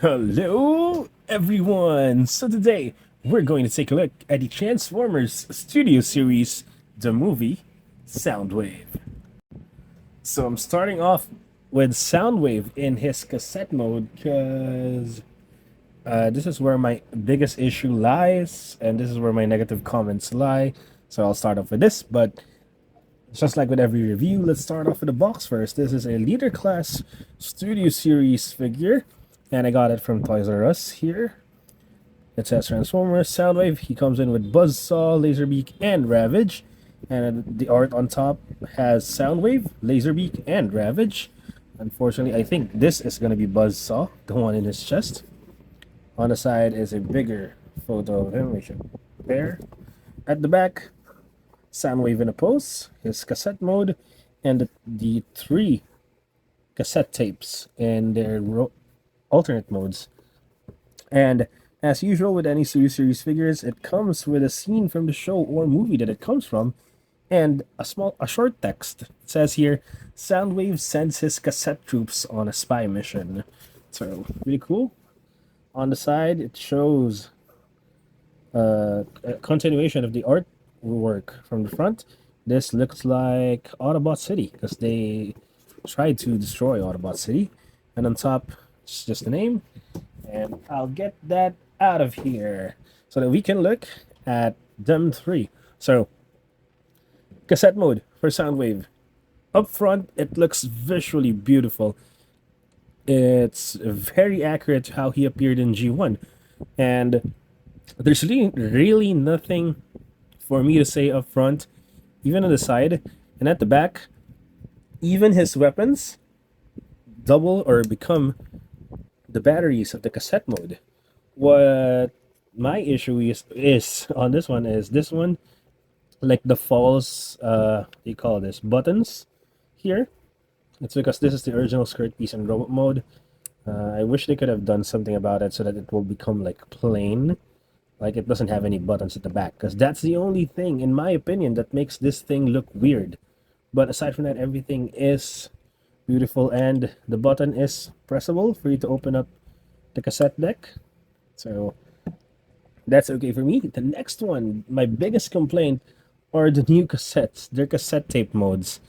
Hello, everyone! So today, we're going to take a look at the Transformers Studio Series, the movie Soundwave. So I'm starting off with Soundwave in his cassette mode because this is where my biggest issue lies, and this is where my negative comments lie. So I'll start off with this, but just like with every review, let's start off with the box first. This is a Leader Class Studio Series figure, and I got it from Toys R Us here. It says Transformers, Soundwave. He comes in with Buzzsaw, Laserbeak, and Ravage. And the art on top has Soundwave, Laserbeak, and Ravage. Unfortunately, I think this is going to be Buzzsaw, the one in his chest. On the side is a bigger photo of him. We should compare. At the back, Soundwave in a pose, his cassette mode, and the three cassette tapes in their alternate modes. And as usual with any Studio Series figures, it comes with a scene from the show or movie that it comes from, and a short text. It says here, Soundwave sends his cassette troops on a spy mission. So really cool. On the side, it shows a continuation of the artwork from the front. This looks like Autobot City because they tried to destroy Autobot City, and on top, it's just the name. And I'll get that out of here so that we can look at them three. So, cassette mode for Soundwave. Up front, it looks visually beautiful. It's very accurate to how he appeared in G1. And there's really nothing for me to say up front, even on the side and at the back. Even his weapons double or become the batteries of the cassette mode. What my issue is on this one, like the false they call this buttons here. It's because this is the original skirt piece in robot mode. I wish they could have done something about it so that it will become like plain, like it doesn't have any buttons at the back, because that's the only thing in my opinion that makes this thing look weird. But aside from that, everything is beautiful, and the button is pressable for you to open up the cassette deck. So that's okay for me. The next one, my biggest complaint, are the new cassettes. They're cassette tape modes.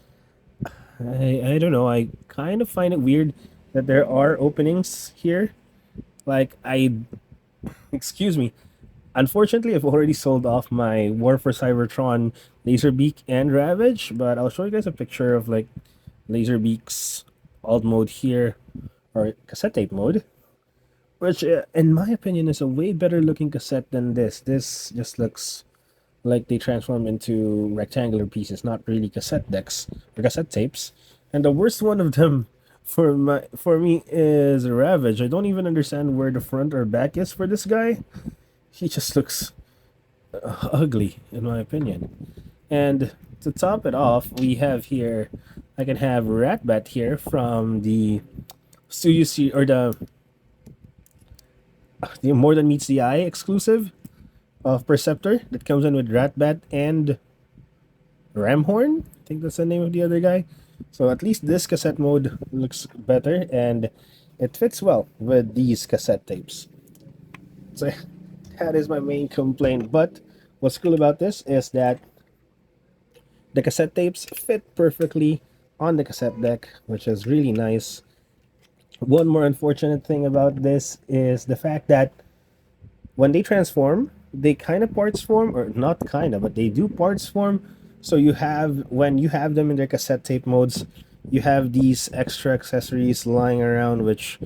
I don't know. I kind of find it weird that there are openings here. Like excuse me. Unfortunately, I've already sold off my War for Cybertron Laserbeak and Ravage, but I'll show you guys a picture of like Laserbeak's alt mode here, or cassette tape mode, which, in my opinion, is a way better looking cassette than this. This just looks like they transformed into rectangular pieces, not really cassette decks or cassette tapes. And the worst one of them for me is Ravage. I don't even understand where the front or back is for this guy. He just looks ugly, in my opinion. And to top it off, we have here, I can have Ratbat here from the Studio C or the More Than Meets the Eye exclusive of Perceptor that comes in with Ratbat and Ramhorn. I think that's the name of the other guy. So at least this cassette mode looks better, and it fits well with these cassette tapes. So that is my main complaint. But what's cool about this is that the cassette tapes fit perfectly on the cassette deck, which is really nice. One more unfortunate thing about this is the fact that when they transform, they kind of parts form, or not kind of, but they do parts form. So you have, when you have them in their cassette tape modes, you have these extra accessories lying around, which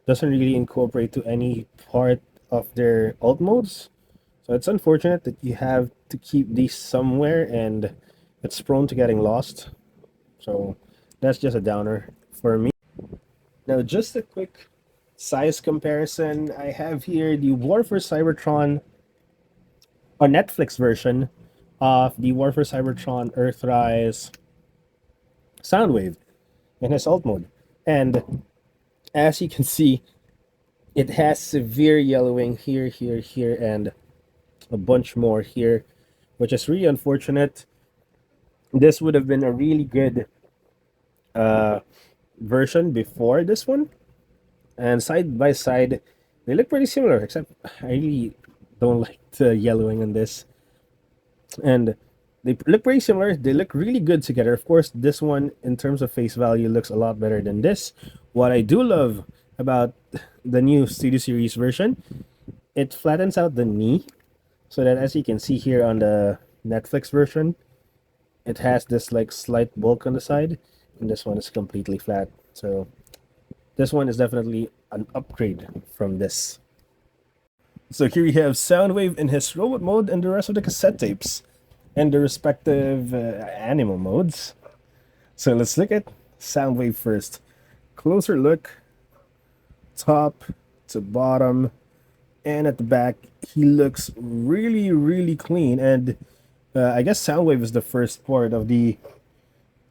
doesn't really incorporate to any part of their alt modes. So it's unfortunate that you have to keep these somewhere, and it's prone to getting lost. So that's just a downer for me. Now, just a quick size comparison. I have here the War for Cybertron, a Netflix version of the War for Cybertron Earthrise Soundwave in his alt mode. And as you can see, it has severe yellowing here, here, and a bunch more here, which is really unfortunate. This would have been a really good version before this one. And side by side, they look pretty similar, except I really don't like the yellowing on this. And they look pretty similar. They look really good together. Of course, this one, in terms of face value, looks a lot better than this. What I do love about the new Studio Series version, it flattens out the knee so that, as you can see here on the Netflix version, it has this like slight bulk on the side, and this one is completely flat. So this one is definitely an upgrade from this. So here you have Soundwave in his robot mode and the rest of the cassette tapes and the respective animal modes. So let's look at Soundwave first. Closer look, top to bottom, and at the back, he looks really, really clean. And I guess Soundwave is the first part of the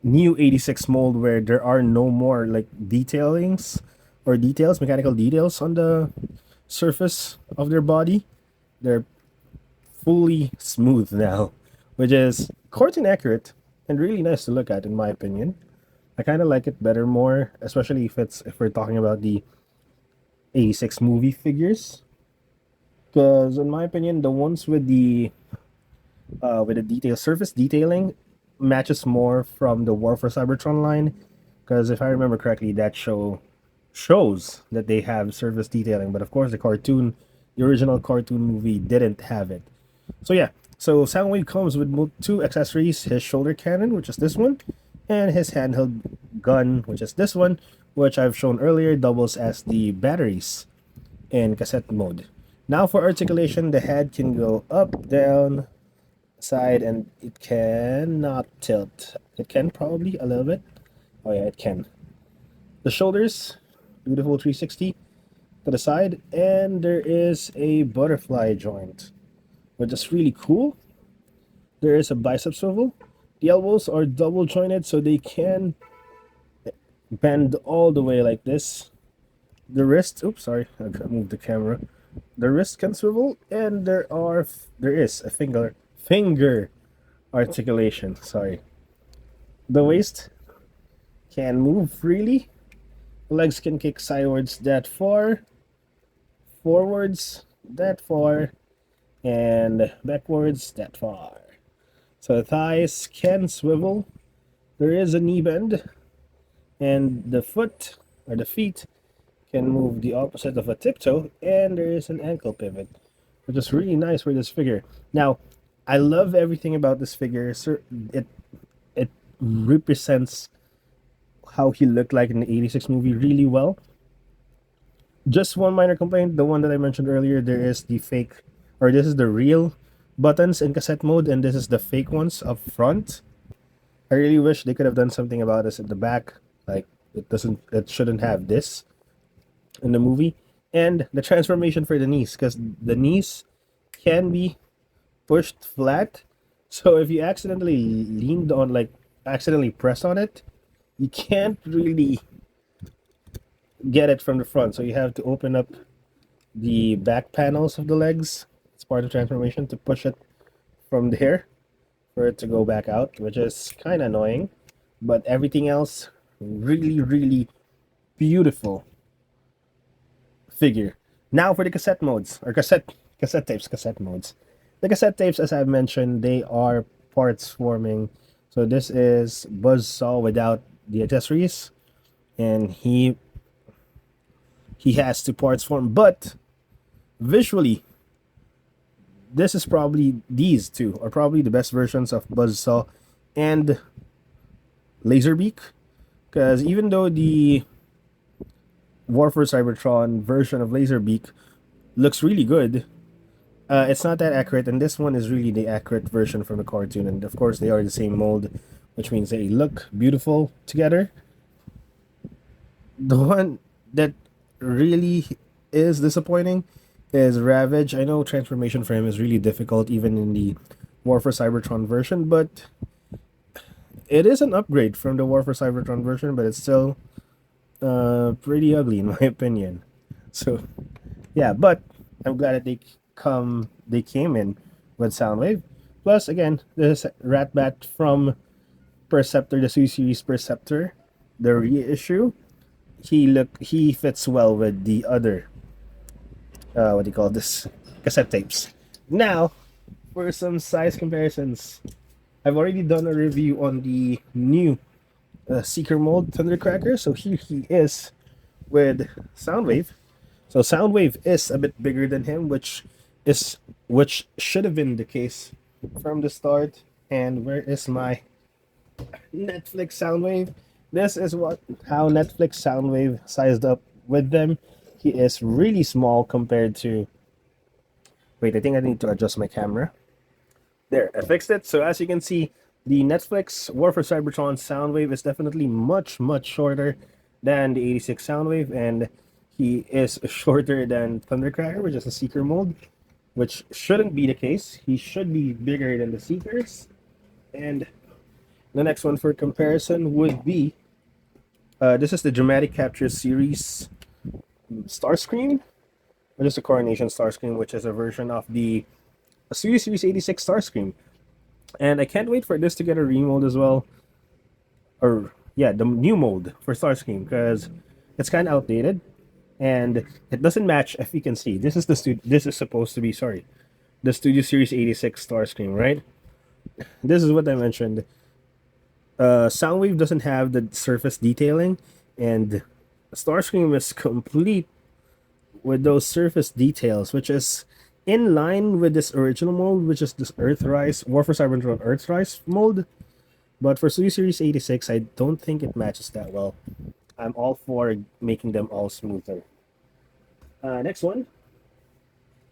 new 86 mold where there are no more like detailings or details, mechanical details on the surface of their body. They're fully smooth now, which is cartoon accurate and really nice to look at, in my opinion. I kind of like it better more, especially if we're talking about the 86 movie figures, because in my opinion, the ones with the detail surface detailing matches more from the War for Cybertron line, because if I remember correctly, that shows that they have surface detailing, but of course the original cartoon movie didn't have it. So yeah, so Soundwave comes with two accessories: his shoulder cannon, which is this one, and his handheld gun, which is this one, which I've shown earlier doubles as the batteries in cassette mode. Now for articulation, the head can go up, down, side, and it cannot tilt. It can probably a little bit. Oh yeah, it can. The shoulders, beautiful 360 to the side, and there is a butterfly joint, which is really cool. There is a bicep swivel. The elbows are double jointed so they can bend all the way like this. The wrist, oops, sorry, I moved the camera. The wrist can swivel, and there is a finger articulation. Sorry. The waist can move freely. The legs can kick sidewards that far, forwards that far, and backwards that far. So the thighs can swivel. There is a knee bend, and the foot or the feet can move the opposite of a tiptoe, and there is an ankle pivot, which is really nice for this figure. Now, I love everything about this figure. It represents how he looked like in the 86 movie really well. Just one minor complaint, the one that I mentioned earlier, there is the fake, or this is the real buttons in cassette mode, and this is the fake ones up front. I really wish they could have done something about this at the back. Like, it shouldn't have this in the movie. And the transformation for the knees, because the knees can be pushed flat. So if you accidentally press on it, you can't really get it from the front. So you have to open up the back panels of the legs. It's part of transformation to push it from there for it to go back out, which is kind of annoying. But everything else, really, really beautiful figure. Now for the cassette modes, or cassette modes. The cassette tapes, as I've mentioned, they are parts forming. So this is Buzzsaw without the accessories, and he has two parts form. But visually, these two are probably the best versions of Buzzsaw and Laserbeak, because even though the War for Cybertron version of Laserbeak looks really good, it's not that accurate, and this one is really the accurate version from the cartoon. And of course, they are the same mold, which means they look beautiful together. The one that really is disappointing is Ravage. I know transformation for him is really difficult, even in the War for Cybertron version, but it is an upgrade from the War for Cybertron version, but it's still pretty ugly in my opinion. So yeah, but I'm glad that they came in with Soundwave. Plus, again, this Ratbat from Perceptor, the series Perceptor, the reissue, he fits well with the other what do you call this, cassette tapes. Now for some size comparisons, I've already done a review on the new Seeker mold Thundercracker. So here he is with Soundwave. So Soundwave is a bit bigger than him, which should have been the case from the start. And where is my Netflix Soundwave? This is what how Netflix Soundwave sized up with them. He is really small compared to. Wait, I think I need to adjust my camera. There, I fixed it. So as you can see, the Netflix War for Cybertron Soundwave is definitely much shorter than the 86 Soundwave, and he is shorter than Thundercracker, which is a Seeker mold, which shouldn't be the case. He should be bigger than the Seekers. And the next one for comparison would be this is the Dramatic Capture Series Starscream, which is a Coronation Starscream, which is a version of the Studio Series 86 Starscream. And I can't wait for this to get a remold as well. Or, yeah, the new mold for Starscream, because it's kind of outdated. And it doesn't match, if you can see. This is this is supposed to be, sorry, the Studio Series 86 Starscream, right? This is what I mentioned. Soundwave doesn't have the surface detailing, and Starscream is complete with those surface details, which is in line with this original mold, which is this Earthrise, War for Cybertron Earthrise mold. But for Studio Series 86, I don't think it matches that well. I'm all for making them all smoother. Next one,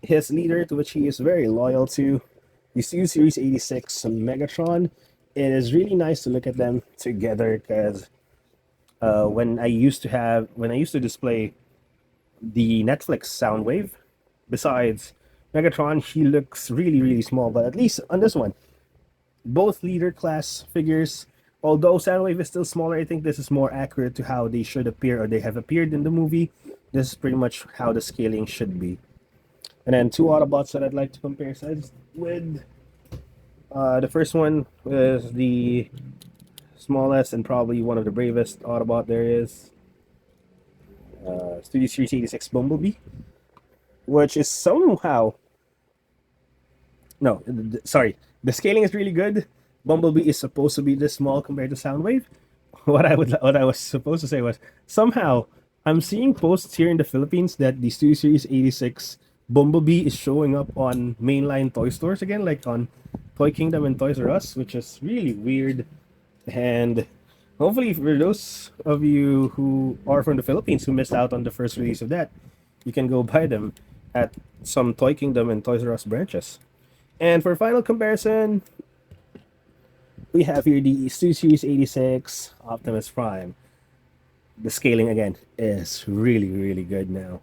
his leader, to which he is very loyal to, the Studio Series 86 Megatron. It is really nice to look at them together because when I used to display the Netflix Soundwave, besides Megatron, he looks really small. But at least on this one, both leader class figures, although Soundwave is still smaller, I think this is more accurate to how they should appear or they have appeared in the movie. This is pretty much how the scaling should be. And then two Autobots that I'd like to compare sizes with. The first one is the smallest and probably one of the bravest Autobot there is. Studio Series 86 Bumblebee, which is somehow no, sorry, the scaling is really good. Bumblebee is supposed to be this small compared to Soundwave. What I was supposed to say was somehow I'm seeing posts here in the Philippines that the Studio Series 86 Bumblebee is showing up on mainline toy stores again, like on Toy Kingdom and Toys R Us, which is really weird. And hopefully for those of you who are from the Philippines who missed out on the first release of that, you can go buy them at some Toy Kingdom and Toys R Us branches. And for final comparison, we have here the Studio Series 86 Optimus Prime. The scaling again is really good now.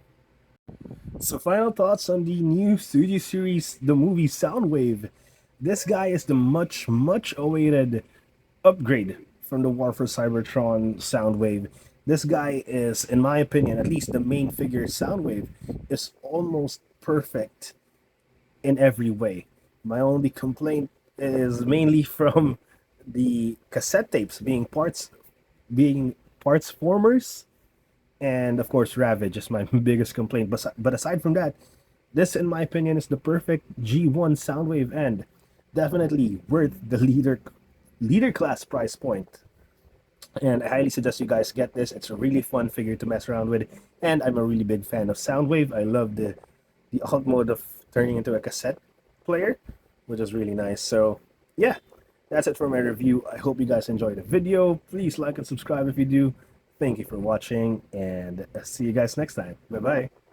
So final thoughts on the new Studio Series, the movie Soundwave. This guy is the much awaited upgrade from the War for Cybertron Soundwave. This guy is, in my opinion, at least the main figure Soundwave, is almost perfect in every way. My only complaint is mainly from the cassette tapes being parts formers, and of course Ravage is my biggest complaint. But aside from that, this in my opinion is the perfect G1 Soundwave, and definitely worth the leader class price point. And I highly suggest you guys get this. It's a really fun figure to mess around with, and I'm a really big fan of Soundwave. I love the alt mode of turning into a cassette player, which is really nice. So yeah, that's it for my review. I hope you guys enjoyed the video. Please like and subscribe if you do. Thank you for watching, and see you guys next time. Bye bye.